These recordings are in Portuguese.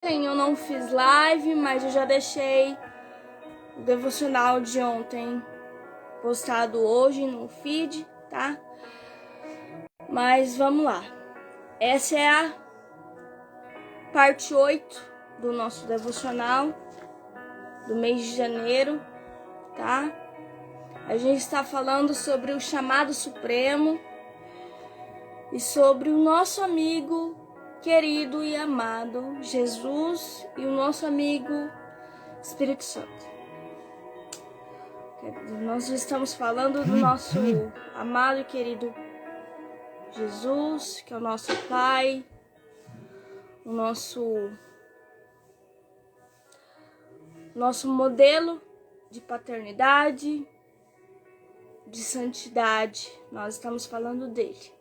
Eu não fiz live, mas eu já deixei o devocional de ontem postado hoje no feed, tá? Mas vamos lá. Essa é a parte 8 do nosso devocional do mês de janeiro, tá? A gente está falando sobre o chamado supremo e sobre o nosso amigo querido e amado Jesus e o nosso amigo Espírito Santo. Nós estamos falando do nosso amado e querido Jesus, que é o nosso Pai, o nosso modelo de paternidade, de santidade. Nós estamos falando dele.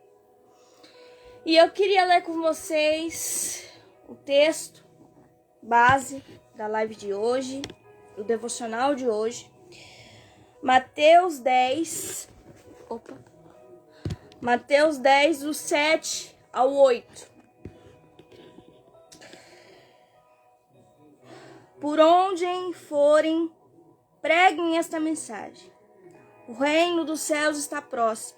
E eu queria ler com vocês o texto base da live de hoje, o devocional de hoje. Mateus 10, do 7 ao 8. Por onde forem, preguem esta mensagem. O reino dos céus está próximo.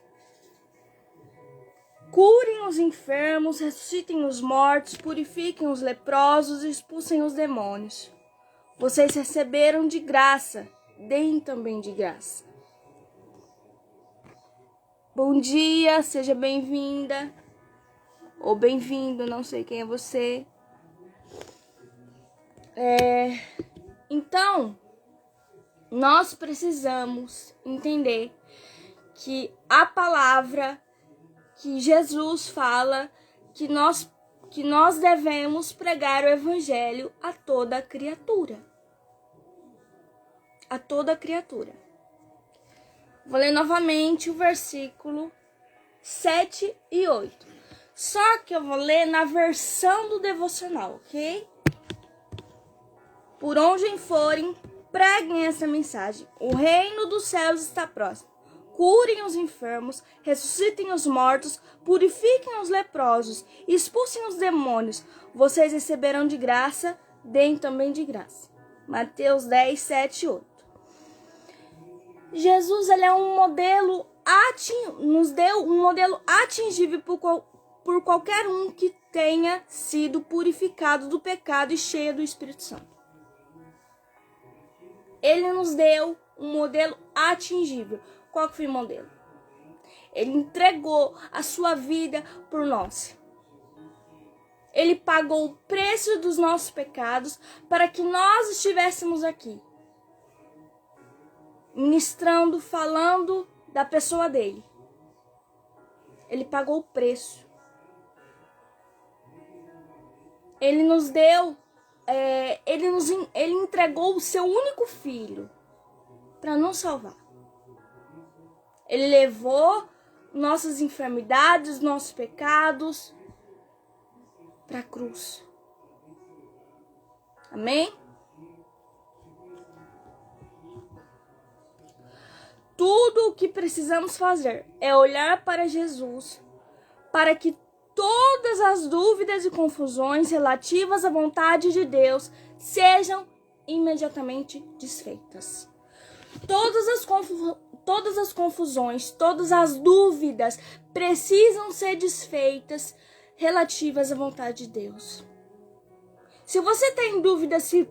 Curem os enfermos, ressuscitem os mortos, purifiquem os leprosos e expulsem os demônios. Vocês receberam de graça, deem também de graça. Bom dia, seja bem-vinda ou bem-vindo, não sei quem é você. Então, nós precisamos entender que a palavra que Jesus fala que nós devemos pregar o evangelho a toda criatura. A toda criatura. Vou ler novamente o versículo 7 e 8. Só que eu vou ler na versão do devocional, ok? Por onde forem, preguem essa mensagem. O reino dos céus está próximo. Curem os enfermos, ressuscitem os mortos, purifiquem os leprosos, expulsem os demônios. Vocês receberão de graça, deem também de graça. Mateus 10, 7 e 8. Jesus, ele é um modelo, nos deu um modelo atingível por qualquer um que tenha sido purificado do pecado e cheio do Espírito Santo. Ele nos deu um modelo atingível. Qual que foi o modelo? Ele entregou a sua vida por nós. Ele pagou o preço dos nossos pecados para que nós estivéssemos aqui, ministrando, falando da pessoa dele. Ele pagou o preço. Ele nos deu, ele entregou o seu único filho para nos salvar. Ele levou nossas enfermidades, nossos pecados para a cruz. Amém? Tudo o que precisamos fazer é olhar para Jesus, para que todas as dúvidas e confusões relativas à vontade de Deus sejam imediatamente desfeitas. Todas as confusões, todas as dúvidas precisam ser desfeitas relativas à vontade de Deus. Se você tem dúvida se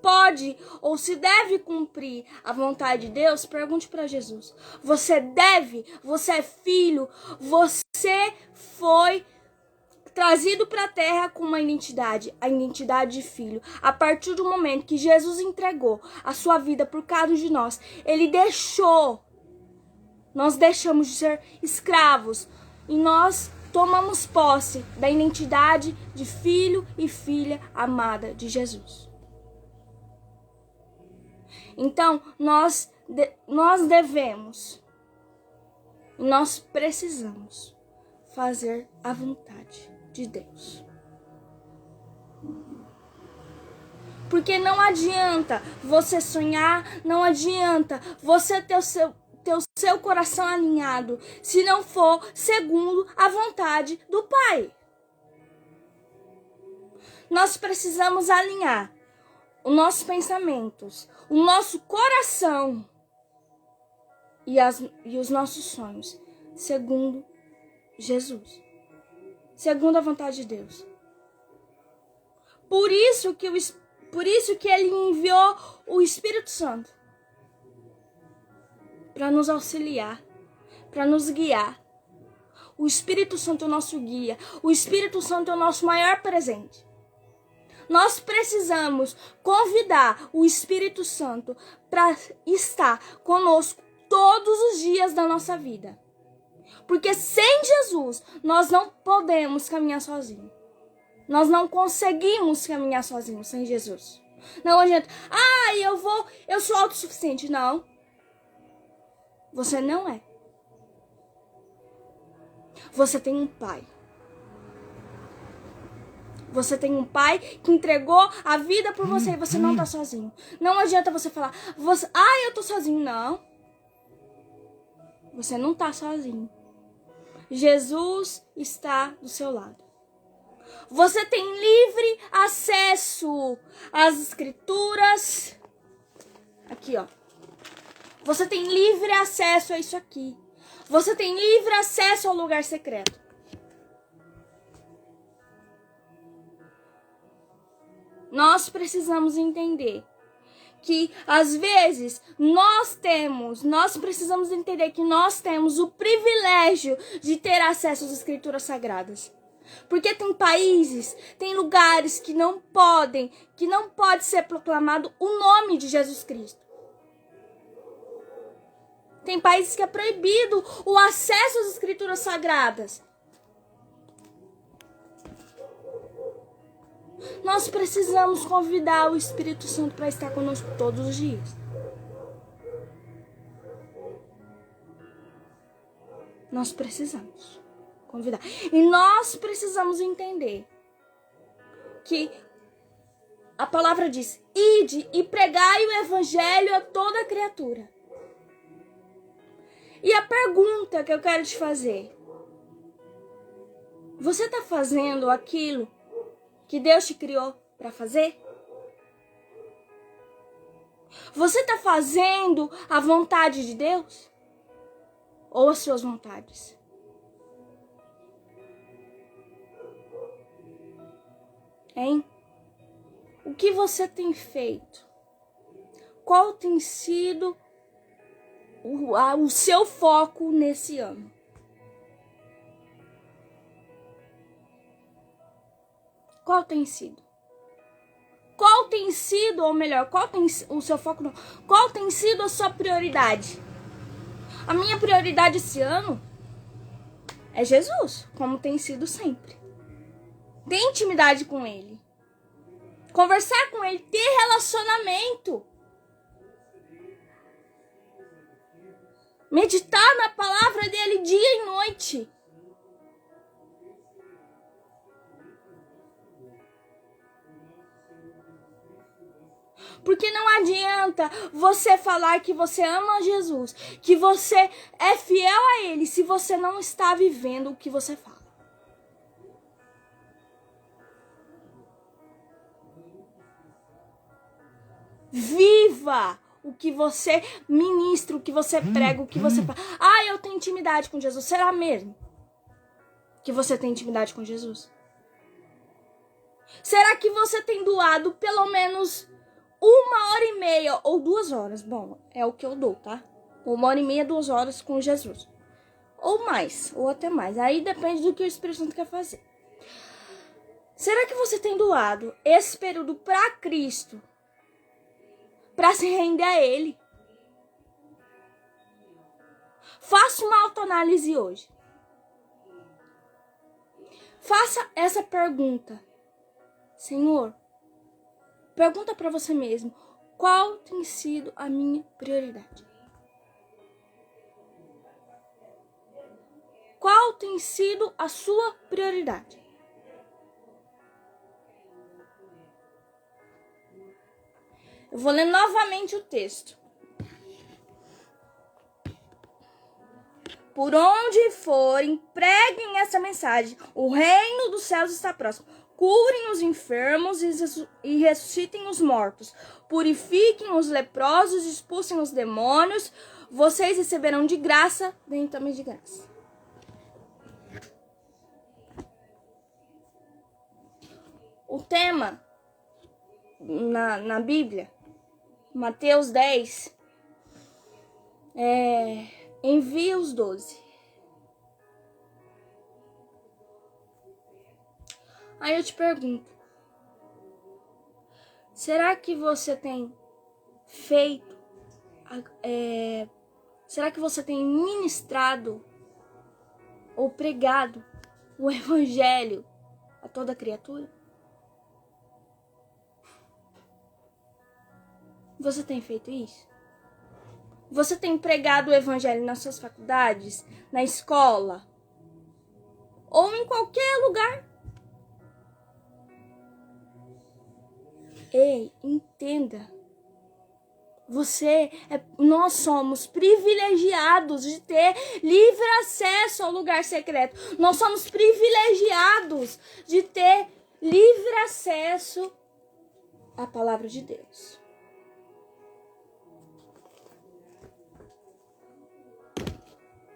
pode ou se deve cumprir a vontade de Deus, pergunte para Jesus. Você deve, você é filho, você foi trazido para a terra com uma identidade, a identidade de filho. A partir do momento que Jesus entregou a sua vida por cada um de nós, nós deixamos de ser escravos e nós tomamos posse da identidade de filho e filha amada de Jesus. Então, nós devemos, nós precisamos fazer a vontade de Deus. Porque não adianta você sonhar, não adianta você ter o seu coração alinhado, se não for segundo a vontade do Pai. nós precisamos alinhar os nossos pensamentos, o nosso coração e os nossos sonhos, segundo Jesus, segundo a vontade de Deus. Por isso que ele enviou o Espírito Santo para nos auxiliar, para nos guiar. O Espírito Santo é o nosso guia. O Espírito Santo é o nosso maior presente. Nós precisamos convidar o Espírito Santo para estar conosco todos os dias da nossa vida. Porque sem Jesus, nós não podemos caminhar sozinhos. Nós não conseguimos caminhar sozinhos sem Jesus. Não adianta. Eu sou autossuficiente. Não. Você não é. Você tem um pai. Você tem um pai que entregou a vida por você e você não tá sozinho. Não adianta você falar, eu tô sozinho. Não. Você não tá sozinho. Jesus está do seu lado. Você tem livre acesso às escrituras. Aqui, ó. Você tem livre acesso a isso aqui. Você tem livre acesso ao lugar secreto. Nós precisamos entender que, às vezes, nós precisamos entender que nós temos o privilégio de ter acesso às escrituras sagradas. Porque tem países, tem lugares que não pode ser proclamado o nome de Jesus Cristo. Tem países que é proibido o acesso às escrituras sagradas. Nós precisamos convidar o Espírito Santo para estar conosco todos os dias. Nós precisamos convidar. E nós precisamos entender que a palavra diz: ide e pregai o evangelho a toda criatura. E a pergunta que eu quero te fazer: você está fazendo aquilo que Deus te criou para fazer? Você está fazendo a vontade de Deus? Ou as suas vontades? Hein? O que você tem feito? Qual tem sido o seu foco nesse ano? Qual tem sido? Qual tem sido, ou melhor, qual tem o seu foco? Não. Qual tem sido a sua prioridade? A minha prioridade esse ano é Jesus, como tem sido sempre. Ter intimidade com Ele. Conversar com Ele, ter relacionamento. Meditar na palavra dele dia e noite. Porque não adianta você falar que você ama Jesus, que você é fiel a Ele, se você não está vivendo o que você fala. Viva o que você ministra, o que você prega, o que você fala. Eu tenho intimidade com Jesus. Será mesmo que você tem intimidade com Jesus? Será que você tem doado pelo menos 1h30 ou 2 horas? Bom, é o que eu dou, tá? 1h30, 2 horas com Jesus. Ou mais, ou até mais. Aí depende do que o Espírito Santo quer fazer. Será que você tem doado esse período para Cristo? Para se render a Ele? Faça uma autoanálise hoje. Faça essa pergunta. Senhor, pergunta para você mesmo: qual tem sido a minha prioridade? Qual tem sido a sua prioridade? Eu vou ler novamente o texto. Por onde forem, preguem essa mensagem. O reino dos céus está próximo. curem os enfermos e ressuscitem os mortos, purifiquem os leprosos, expulsem os demônios, vocês receberão de graça, deem também de graça. O tema na Bíblia, Mateus 10, envia os 12. Aí eu te pergunto, será que você tem feito, será que você tem ministrado ou pregado o evangelho a toda criatura? Você tem feito isso? Você tem pregado o evangelho nas suas faculdades, na escola ou em qualquer lugar? Ei, entenda. Nós somos privilegiados de ter livre acesso ao lugar secreto. Nós somos privilegiados de ter livre acesso à palavra de Deus.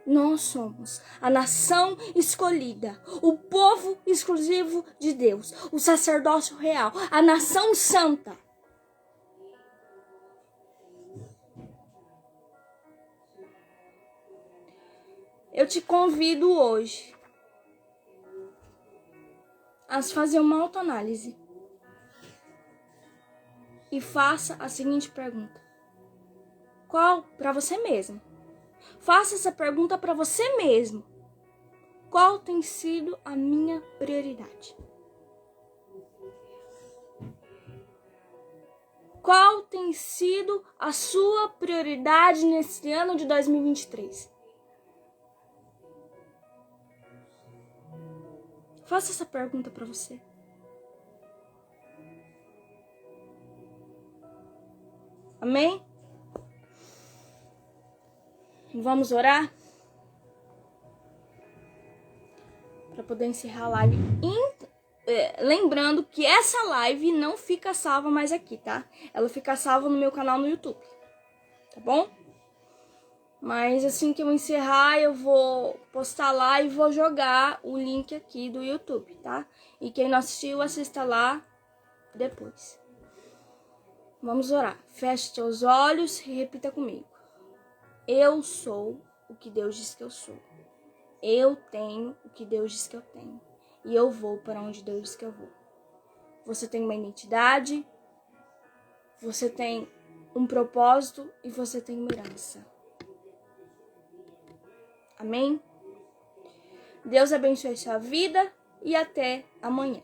Nós somos a nação escolhida, o povo exclusivo de Deus, o sacerdócio real, a nação santa. Eu te convido hoje a fazer uma autoanálise e faça a seguinte pergunta: qual, para você mesmo? Faça essa pergunta para você mesmo. Qual tem sido a minha prioridade? Qual tem sido a sua prioridade nesse ano de 2023? Faça essa pergunta para você. Amém? Vamos orar? Para poder encerrar a live. Lembrando que essa live não fica salva mais aqui, tá? Ela fica salva no meu canal no YouTube. Tá bom? Mas assim que eu encerrar, eu vou postar lá e vou jogar o link aqui do YouTube, tá? E quem não assistiu, assista lá depois. Vamos orar. Feche seus olhos e repita comigo. Eu sou o que Deus diz que eu sou. Eu tenho o que Deus diz que eu tenho. E eu vou para onde Deus diz que eu vou. Você tem uma identidade, você tem um propósito e você tem uma herança. Amém? Deus abençoe a sua vida e até amanhã.